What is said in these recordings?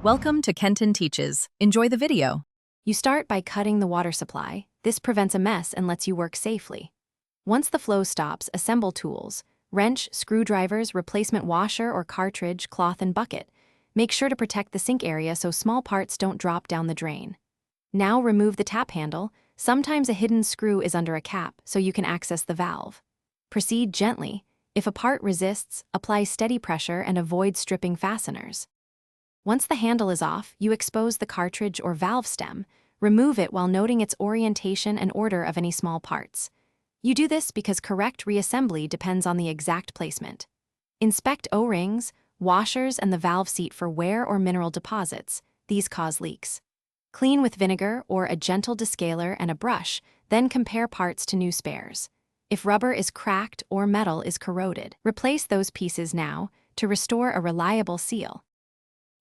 Welcome to Kenton Teaches. Enjoy the video. You start by cutting the water supply. This prevents a mess and lets you work safely. Once the flow stops, assemble tools: wrench, screwdrivers, replacement washer or cartridge, cloth, and bucket. Make sure to protect the sink area so small parts don't drop down the drain. Now remove the tap handle. Sometimes a hidden screw is under a cap, so you can access the valve. Proceed gently. If a part resists, apply steady pressure and avoid stripping fasteners. Once the handle is off, you expose the cartridge or valve stem. Remove it while noting its orientation and order of any small parts. You do this because correct reassembly depends on the exact placement. Inspect O-rings, washers, and the valve seat for wear or mineral deposits. These cause leaks. Clean with vinegar or a gentle descaler and a brush, then compare parts to new spares. If rubber is cracked or metal is corroded, replace those pieces now to restore a reliable seal.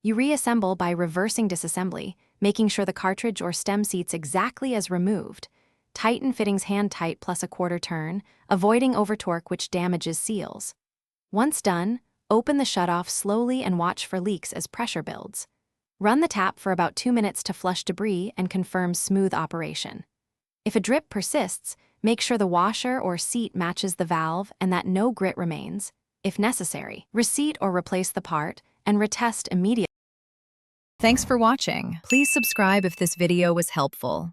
You reassemble by reversing disassembly, making sure the cartridge or stem seats exactly as removed. Tighten fittings hand tight plus a quarter turn, avoiding over-torque which damages seals. Once done, open the shutoff slowly and watch for leaks as pressure builds. Run the tap for about 2 minutes to flush debris and confirm smooth operation. If a drip persists, make sure the washer or seat matches the valve and that no grit remains. If necessary, reseat or replace the part and retest immediately. Thanks for watching. Please subscribe if this video was helpful.